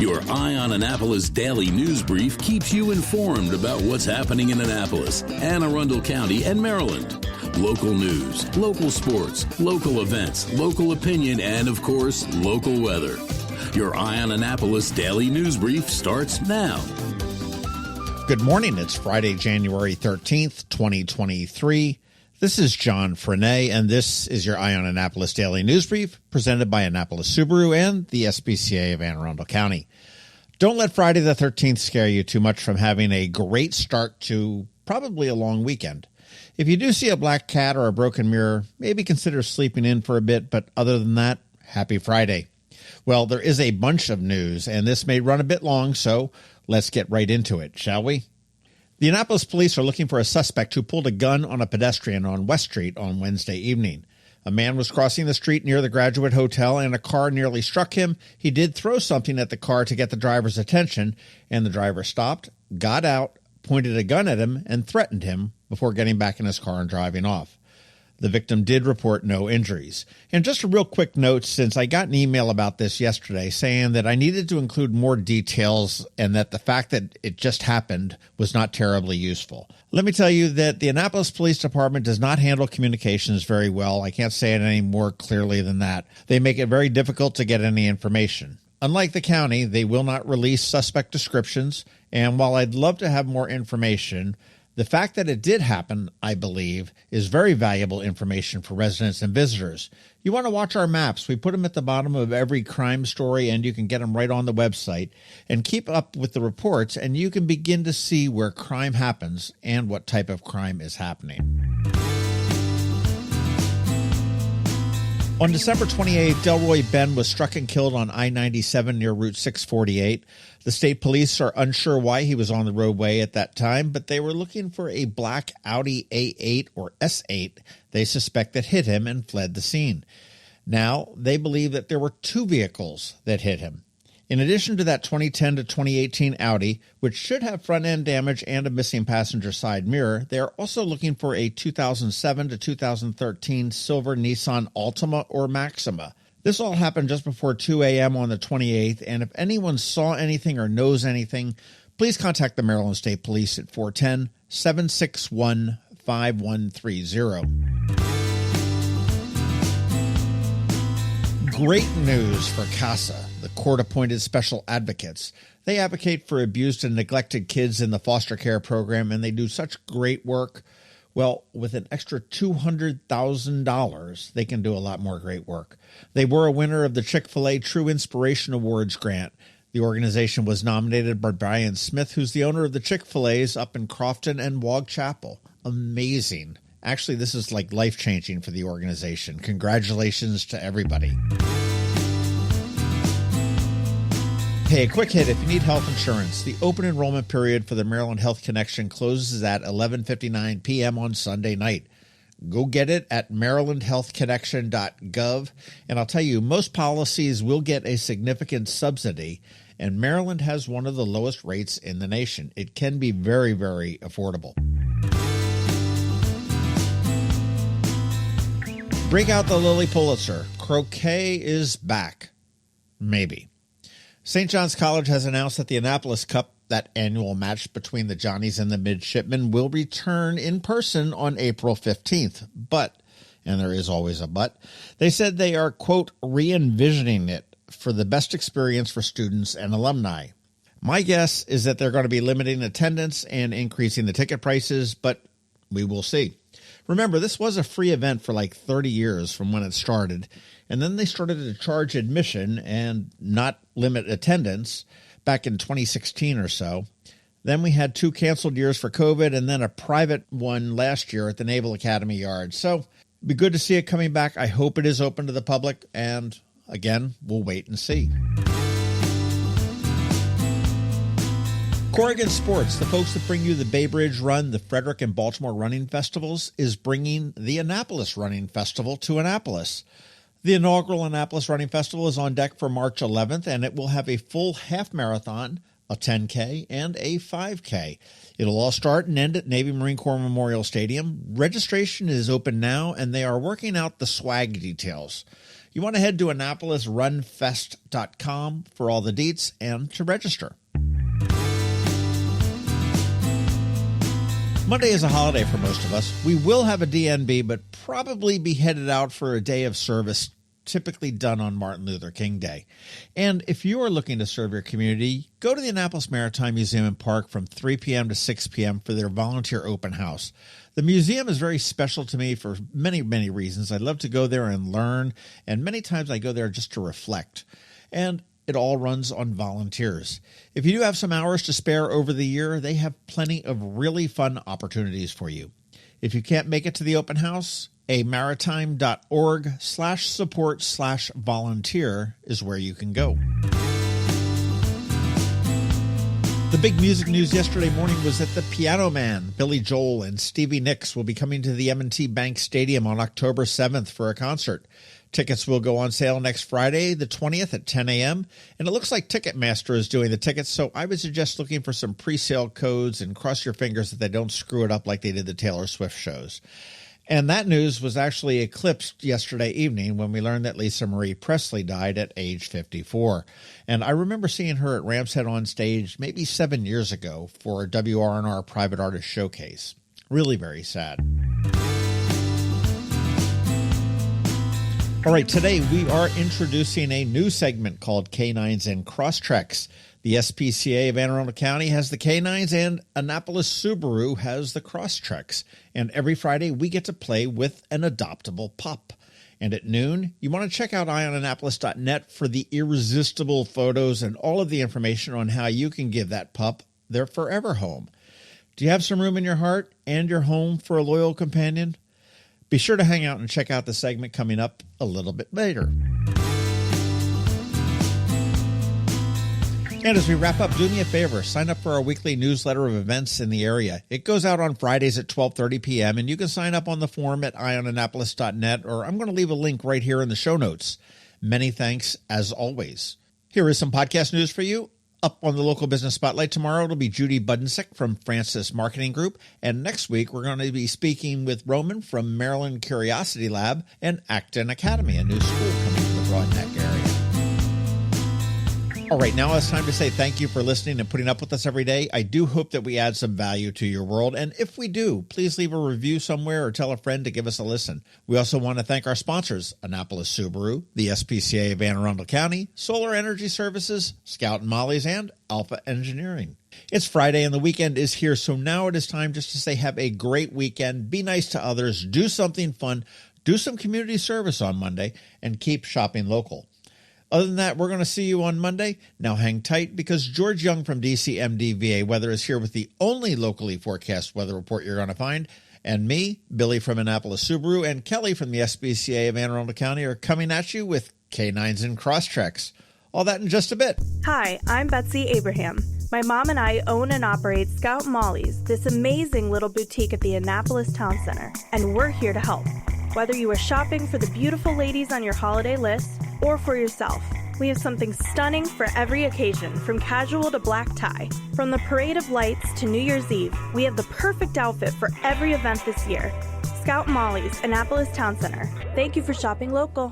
Your Eye on Annapolis daily news brief keeps you informed about what's happening in Annapolis, Anne Arundel County, and Maryland. Local news, local sports, local events, local opinion, and, of course, local weather. Your Eye on Annapolis daily news brief starts now. Good morning. It's Friday, January 13th, 2023. This is John Frenaye, and this is your Eye on Annapolis daily news brief presented by Annapolis Subaru and the SPCA of Anne Arundel County. Don't let Friday the 13th scare you too much from having a great start to probably a long weekend. If you do see a black cat or a broken mirror, maybe consider sleeping in for a bit, but other than that, happy Friday. Well, there is a bunch of news, and this may run a bit long, so let's get right into it, shall we? The Annapolis Police are looking for a suspect who pulled a gun on a pedestrian on West Street on Wednesday evening. A man was crossing the street near the Graduate Hotel and a car nearly struck him. He did throw something at the car to get the driver's attention, and the driver stopped, got out, pointed a gun at him, and threatened him before getting back in his car and driving off. The victim did report no injuries. And just a real quick note, since I got an email about this yesterday saying that I needed to include more details and that the fact that it just happened was not terribly useful. Let me tell you that the Annapolis Police Department does not handle communications very well. I can't say it any more clearly than that. They make it very difficult to get any information. Unlike the county, they will not release suspect descriptions, and while I'd love to have more information, the fact that it did happen, I believe, is very valuable information for residents and visitors. You want to watch our maps. We put them at the bottom of every crime story, and you can get them right on the website. And keep up with the reports, and you can begin to see where crime happens and what type of crime is happening. On December 28th, Delroy Ben was struck and killed on I-97 near Route 648. The state police are unsure why he was on the roadway at that time, but they were looking for a black Audi A8 or S8 they suspect that hit him and fled the scene. Now, they believe that there were two vehicles that hit him. In addition to that 2010 to 2018 Audi, which should have front-end damage and a missing passenger side mirror, they are also looking for a 2007 to 2013 silver Nissan Altima or Maxima. This all happened just before 2 a.m. on the 28th, and if anyone saw anything or knows anything, please contact the Maryland State Police at 410-761-5130. Great news for CASA, the court-appointed special advocates. They advocate for abused and neglected kids in the foster care program, and they do such great work. Well, with an extra $200,000, they can do a lot more great work. They were a winner of the Chick-fil-A True Inspiration Awards grant. The organization was nominated by Brian Smith, who's the owner of the Chick-fil-A's up in Crofton and Waug Chapel. Amazing. Actually, this is like life-changing for the organization. Congratulations to everybody. Hey, a quick hit. If you need health insurance, the open enrollment period for the Maryland Health Connection closes at 11:59 p.m. on Sunday night. Go get it at marylandhealthconnection.gov. And I'll tell you, most policies will get a significant subsidy, and Maryland has one of the lowest rates in the nation. It can be very, very affordable. Break out the Lily Pulitzer. Croquet is back. Maybe. St. John's College has announced that the Annapolis Cup, that annual match between the Johnnies and the Midshipmen, will return in person on April 15th. But, and there is always a but, they said they are, quote, re-envisioning it for the best experience for students and alumni. My guess is that they're going to be limiting attendance and increasing the ticket prices, but we will see. Remember, this was a free event for like 30 years from when it started, and then they started to charge admission and not limit attendance back in 2016 or so. Then we had 2 canceled years for COVID and then a private one last year at the Naval Academy Yard. So it'd be good to see it coming back. I hope it is open to the public, and again, we'll wait and see. Corrigan Sports, the folks that bring you the Bay Bridge Run, the Frederick and Baltimore Running Festivals, is bringing the Annapolis Running Festival to Annapolis. The inaugural Annapolis Running Festival is on deck for March 11th, and it will have a full half marathon, a 10K, and a 5K. It'll all start and end at Navy Marine Corps Memorial Stadium. Registration is open now, and they are working out the swag details. You want to head to AnnapolisRunFest.com for all the deets and to register. Monday is a holiday for most of us. We will have a DNB, but probably be headed out for a day of service, typically done on Martin Luther King Day. And if you are looking to serve your community, go to the Annapolis Maritime Museum and Park from 3 p.m. to 6 p.m. for their volunteer open house. The museum is very special to me for many, many reasons. I love to go there and learn, and many times I go there just to reflect. And it all runs on volunteers. If you do have some hours to spare over the year, they have plenty of really fun opportunities for you. If you can't make it to the open house, a maritime.org/support/volunteer is where you can go. The big music news yesterday morning was that the Piano Man, Billy Joel and Stevie Nicks, will be coming to the M&T Bank Stadium on October 7th for a concert. Tickets will go on sale next Friday, the 20th at 10 a.m., and it looks like Ticketmaster is doing the tickets, so I would suggest looking for some pre-sale codes and cross your fingers that they don't screw it up like they did the Taylor Swift shows. And that news was actually eclipsed yesterday evening when we learned that Lisa Marie Presley died at age 54. And I remember seeing her at Ram's Head on stage maybe 7 years ago for a WRNR Private Artist Showcase. Really very sad. All right, today we are introducing a new segment called Canines and Crosstreks. The SPCA of Anne Arundel County has the Canines and Annapolis Subaru has the Crosstreks. And every Friday we get to play with an adoptable pup. And at noon, you want to check out eyeonannapolis.net for the irresistible photos and all of the information on how you can give that pup their forever home. Do you have some room in your heart and your home for a loyal companion? Be sure to hang out and check out the segment coming up a little bit later. And as we wrap up, do me a favor, sign up for our weekly newsletter of events in the area. It goes out on Fridays at 12:30 p.m., and you can sign up on the form at eyeonannapolis.net, or I'm going to leave a link right here in the show notes. Many thanks, as always. Here is some podcast news for you. Up on the local business spotlight tomorrow, it'll be Judy Budensick from Francis Marketing Group. And next week, we're going to be speaking with Roman from Maryland Curiosity Lab and Acton Academy, a new school coming to the Broad Neck area. All right, now it's time to say thank you for listening and putting up with us every day. I do hope that we add some value to your world. And if we do, please leave a review somewhere or tell a friend to give us a listen. We also want to thank our sponsors, Annapolis Subaru, the SPCA of Anne Arundel County, Solar Energy Services, Scout and Molly's, and Alpha Engineering. It's Friday and the weekend is here, so now it is time just to say have a great weekend, be nice to others, do something fun, do some community service on Monday, and keep shopping local. Other than that, we're going to see you on Monday. Now hang tight because George Young from DCMDVA Weather is here with the only locally forecast weather report you're going to find. And me, Billy from Annapolis Subaru, and Kelly from the SPCA of Anne Arundel County are coming at you with Canines and Crosstreks. All that in just a bit. Hi, I'm Betsy Abraham. My mom and I own and operate Scout Molly's, this amazing little boutique at the Annapolis Town Center, and we're here to help. Whether you are shopping for the beautiful ladies on your holiday list or for yourself, we have something stunning for every occasion, from casual to black tie. From the Parade of Lights to New Year's Eve, we have the perfect outfit for every event this year. Scout Molly's, Annapolis Town Center. Thank you for shopping local.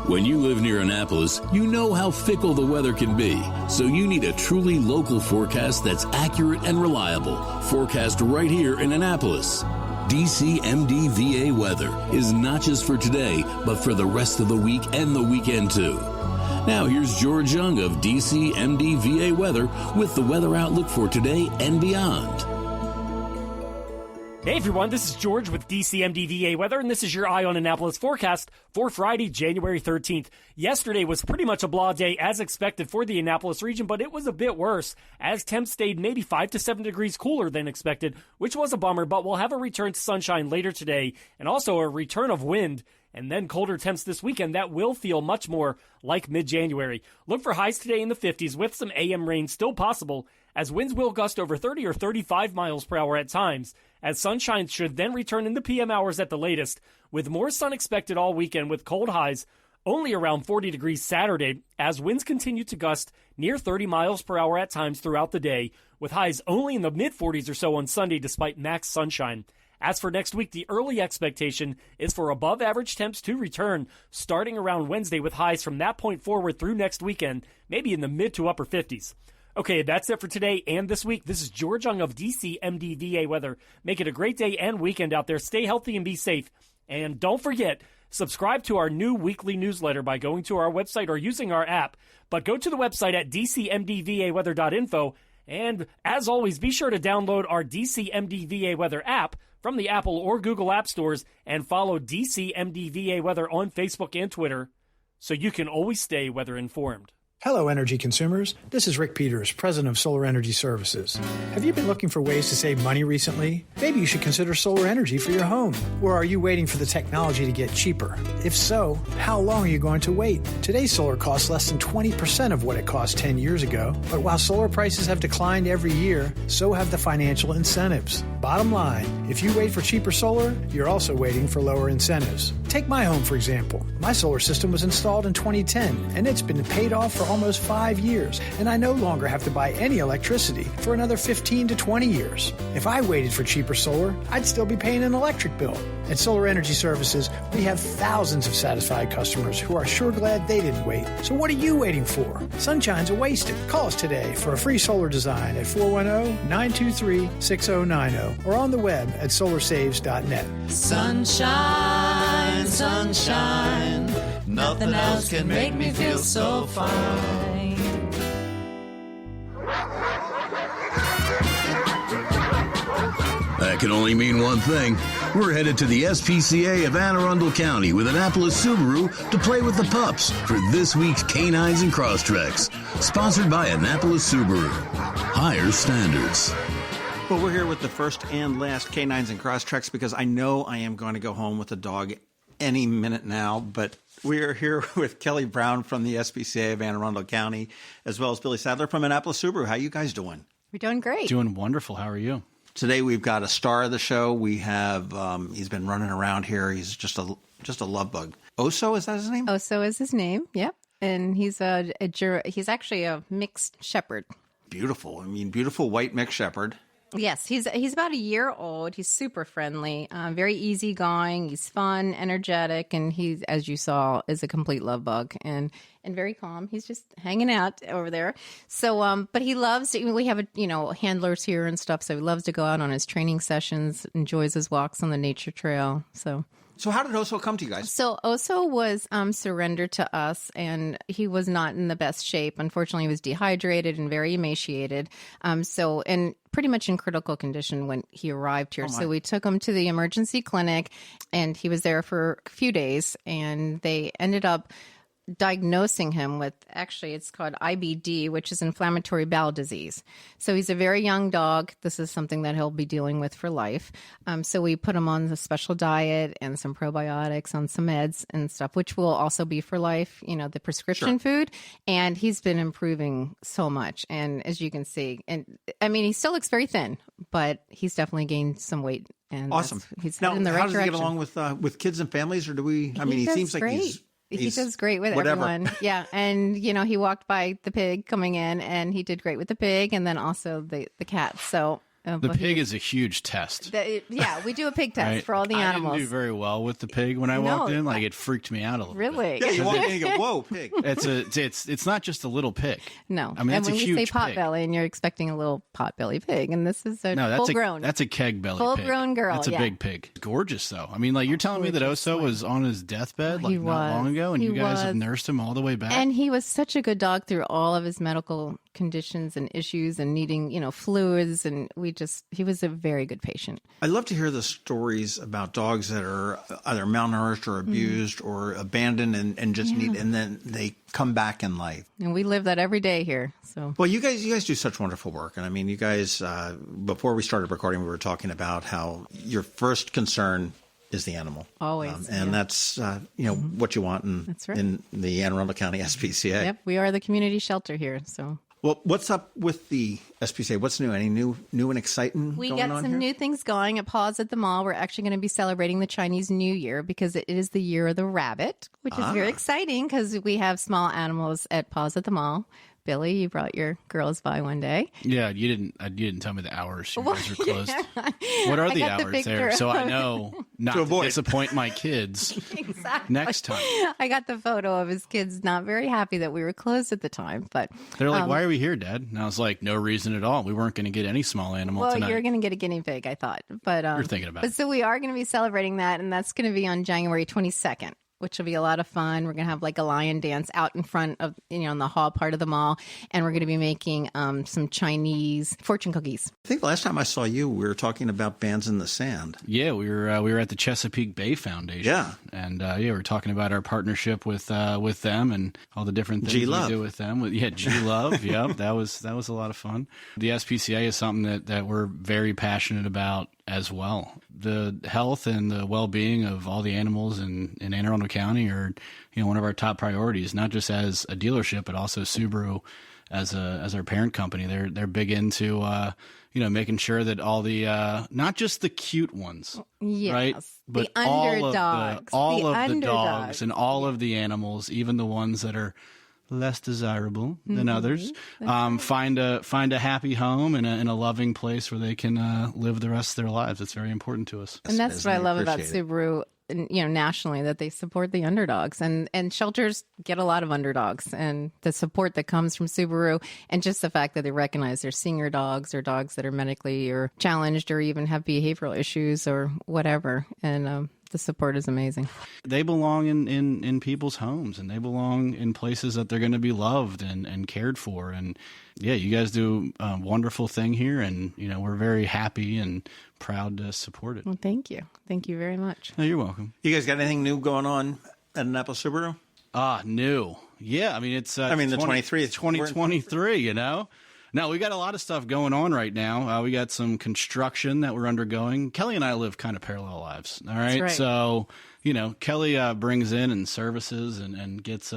When you live near Annapolis, you know how fickle the weather can be. So you need a truly local forecast that's accurate and reliable. Forecast right here in Annapolis. DCMDVA Weather is not just for today, but for the rest of the week and the weekend too. Now here's George Young of DCMDVA Weather with the weather outlook for today and beyond. Hey everyone, this is George with DCMDVA Weather, and this is your Eye on Annapolis forecast for Friday, January 13th. Yesterday was pretty much a blah day as expected for the Annapolis region, but it was a bit worse as temps stayed maybe 5 to 7 degrees cooler than expected, which was a bummer, but we'll have a return to sunshine later today and also a return of wind. And then colder temps this weekend that will feel much more like mid-January. Look for highs today in the 50s with some AM rain still possible, as winds will gust over 30 or 35 miles per hour at times, as sunshine should then return in the PM hours at the latest, with more sun expected all weekend with cold highs only around 40 degrees Saturday, as winds continue to gust near 30 miles per hour at times throughout the day, with highs only in the mid-40s or so on Sunday despite max sunshine. As for next week, the early expectation is for above average temps to return starting around Wednesday, with highs from that point forward through next weekend, maybe in the mid to upper 50s. Okay, that's it for today and this week. This is George Young of DCMDVA Weather. Make it a great day and weekend out there. Stay healthy and be safe. And don't forget, subscribe to our new weekly newsletter by going to our website or using our app. But go to the website at dcmdvaweather.info. And as always, be sure to download our DCMDVA Weather app from the Apple or Google App Stores and follow DCMDVA Weather on Facebook and Twitter so you can always stay weather informed. Hello, energy consumers. This is Rick Peters, president of Solar Energy Services. Have you been looking for ways to save money recently? Maybe you should consider solar energy for your home. Or are you waiting for the technology to get cheaper? If so, how long are you going to wait? Today's solar costs less than 20% of what it cost 10 years ago. But while solar prices have declined every year, so have the financial incentives. Bottom line, if you wait for cheaper solar, you're also waiting for lower incentives. Take my home, for example. My solar system was installed in 2010, and it's been paid off for almost 5 years, and I no longer have to buy any electricity for another 15 to 20 years. If I waited for cheaper solar, I'd still be paying an electric bill. At Solar Energy Services, we have thousands of satisfied customers who are sure glad they didn't wait. So what are you waiting for? Sunshine's a wasted. Call us today for a free solar design at 410-923-6090 or on the web at solarsaves.net. Sunshine, sunshine, nothing else can make me feel so fine. That can only mean one thing. We're headed to the SPCA of Anne Arundel County with Annapolis Subaru to play with the pups for this week's Canines and Crosstreks. Sponsored by Annapolis Subaru. Higher standards. Well, we're here with the first and last Canines and Crosstreks because I know I am going to go home with the dog any minute now, but we are here with Kelly Brown from the SPCA of Anne Arundel County, as well as Billy Sadler from Annapolis Subaru. How you guys doing? We're doing great. Doing wonderful. How are you? Today we've got a star of the show. We have he's been running around here. He's just a love bug. Oso, is that his name? Oso is his name. Yep, and he's he's actually a mixed shepherd. Beautiful. I mean, beautiful white mixed shepherd. Yes, he's about a year old. He's super friendly, very easygoing. He's fun, energetic, and he, as you saw, is a complete love bug and very calm. He's just hanging out over there. So, but he loves. We have handlers here and stuff, so he loves to go out on his training sessions. Enjoys his walks on the nature trail. So how did Oso come to you guys? So Oso was surrendered to us, and he was not in the best shape. Unfortunately, he was dehydrated and very emaciated. And pretty much in critical condition when he arrived here. So we took him to the emergency clinic, and he was there for a few days, and they ended up diagnosing him with, actually, it's called IBD, which is inflammatory bowel disease. So he's a very young dog. This is something that he'll be dealing with for life. So we put him on a special diet and some probiotics, on some meds and stuff, which will also be for life, the prescription food. And he's been improving so much. And as you can see, and I mean, he still looks very thin, but he's definitely gained some weight. And awesome. He's now, in the right how does direction. he get along with kids and families, or do we? I mean, he seems like he does great with whatever. everyone. Yeah. And, he walked by the pig coming in, and he did great with the pig, and then also the cat. So the pig is a huge test. We do a pig test right? for all the animals. I didn't do very well with the pig when I walked in. Like, it freaked me out a little really? bit. Yeah, you walk in and you go, whoa, pig. It's not just a little pig. No. I mean, and it's a huge when you say pig. potbelly, and you're expecting a little potbelly pig, and this is a full-grown. That's a keg belly full-grown girl. That's a big pig. Gorgeous, though. I mean, like, you're telling me that Oso was on his deathbed not long ago, and you guys have nursed him all the way back? And he was such a good dog through all of his medical conditions and issues and needing, fluids, and he was a very good patient. I love to hear the stories about dogs that are either malnourished or abused or abandoned and just need, and then they come back in life. And we live that every day here. So, well, you guys do such wonderful work. And I mean, you guys, before we started recording, we were talking about how your first concern is the animal. Always. And that's, what you want in the Anne Arundel County SPCA. Yep. We are the community shelter here. So. Well, what's up with the SPCA? What's new? Any new and exciting we going on got some here? new things going at Paws at the Mall. We're actually going to be celebrating the Chinese New Year because it is the year of the rabbit, which is very exciting because we have small animals at Paws at the Mall Billy, you brought your girls by one day. Yeah, you didn't tell me the hours you guys were closed. Yeah. What are the hours there? So I know not to disappoint my kids next time. I got the photo of his kids not very happy that we were closed at the time. But they're like, why are we here, Dad? And I was like, no reason at all. We weren't going to get any small animal tonight. Well, you're going to get a guinea pig, I thought. But you're thinking about it. So we are going to be celebrating that, and that's going to be on January 22nd. Which will be a lot of fun. We're going to have like a lion dance out in front of, in the hall part of the mall. And we're going to be making some Chinese fortune cookies. I think the last time I saw you, we were talking about Bands in the Sand. Yeah, we were at the Chesapeake Bay Foundation. Yeah. And we were talking about our partnership with them and all the different things we do with them. G-Love. Yep, that was a lot of fun. The SPCA is something that we're very passionate about as well. The health and the well-being of all the animals in Anne Arundel County are, one of our top priorities, not just as a dealership, but also Subaru as our parent company. They're big into, making sure that all the, not just the cute ones, yes, right? But the underdogs, all of the dogs and all of the animals, even the ones that are less desirable than others, find a happy home and a loving place where they can live the rest of their lives. It's very important to us. And that's what I love about Subaru, nationally, that they support the underdogs, and shelters get a lot of underdogs, and the support that comes from Subaru, and just the fact that they recognize they're senior dogs or dogs that are medically or challenged or even have behavioral issues or whatever. And the support is amazing. They belong in people's homes, and they belong in places that they're going to be loved and cared for. And yeah, you guys do a wonderful thing here, and we're very happy and proud to support it. Well, thank you. Thank you very much. Oh, you're welcome. You guys got anything new going on at Annapolis Subaru? New. Yeah, I mean, it's the 23th. 2023, No, we got a lot of stuff going on right now. We got some construction that we're undergoing. Kelly and I live kind of parallel lives. All right. That's right. So, Kelly brings in and services and gets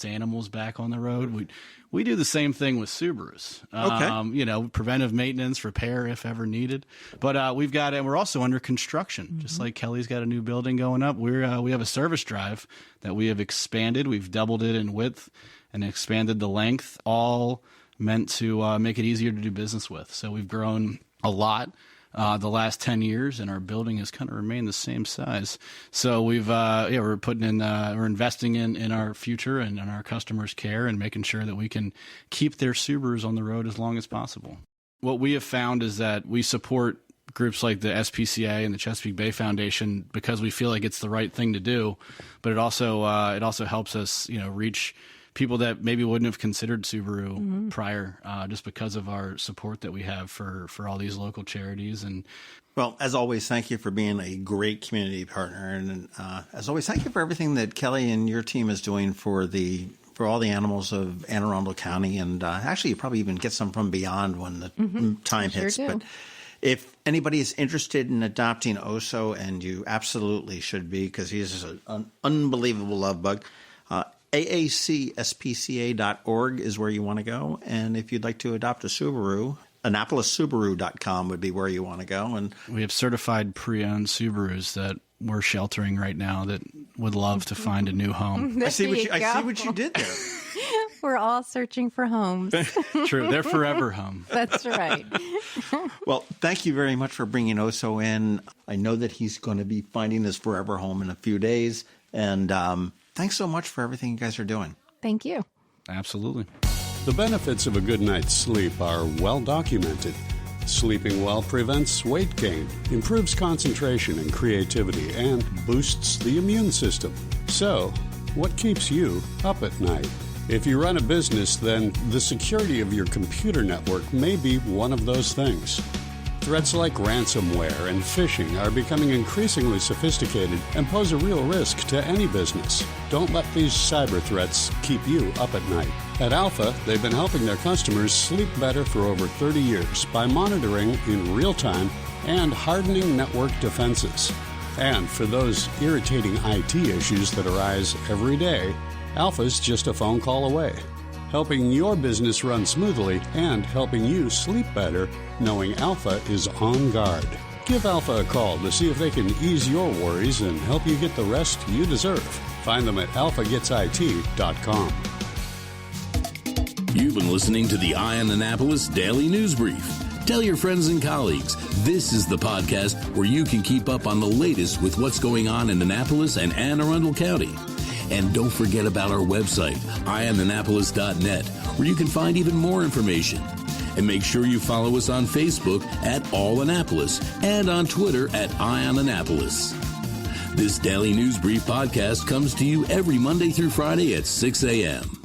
animals back on the road. We do the same thing with Subarus. Okay. Preventive maintenance, repair if ever needed. But we're also under construction. Just like Kelly's got a new building going up. We have a service drive that we have expanded. We've doubled it in width and expanded the length, all meant to make it easier to do business with. So we've grown a lot the last 10 years, and our building has kind of remained the same size. So we're putting in, we're investing in our future and in our customers' care and making sure that we can keep their Subarus on the road as long as possible. What we have found is that we support groups like the SPCA and the Chesapeake Bay Foundation because we feel like it's the right thing to do, but it also helps us, reach people that maybe wouldn't have considered Subaru prior, just because of our support that we have for all these local charities. And well, as always, thank you for being a great community partner, and as always, thank you for everything that Kelly and your team is doing for all the animals of Anne Arundel County, and actually, you probably even get some from beyond when the time hits. Do. But if anybody is interested in adopting Oso, and you absolutely should be, because he's an unbelievable love bug. AACSPCA.org is where you want to go. And if you'd like to adopt a Subaru, AnnapolisSubaru.com would be where you want to go. And we have certified pre-owned Subarus that we're sheltering right now that would love to find a new home. I see what you did there. We're all searching for homes. True. They're forever home. That's right. Well, thank you very much for bringing Oso in. I know that he's going to be finding his forever home in a few days. And thanks so much for everything you guys are doing. Thank you. Absolutely. The benefits of a good night's sleep are well documented. Sleeping well prevents weight gain, improves concentration and creativity, and boosts the immune system. So, what keeps you up at night? If you run a business, then the security of your computer network may be one of those things. Threats like ransomware and phishing are becoming increasingly sophisticated and pose a real risk to any business. Don't let these cyber threats keep you up at night. At Alpha, they've been helping their customers sleep better for over 30 years by monitoring in real time and hardening network defenses. And for those irritating IT issues that arise every day, Alpha's just a phone call away, helping your business run smoothly and helping you sleep better, knowing Alpha is on guard. Give Alpha a call to see if they can ease your worries and help you get the rest you deserve. Find them at alphagetsit.com. You've been listening to the Eye on Annapolis Daily News Brief. Tell your friends and colleagues, this is the podcast where you can keep up on the latest with what's going on in Annapolis and Anne Arundel County. And don't forget about our website, eyeonannapolis.net, where you can find even more information. And make sure you follow us on Facebook at All Annapolis and on Twitter at Eye on Annapolis. This Daily News Brief podcast comes to you every Monday through Friday at 6 a.m.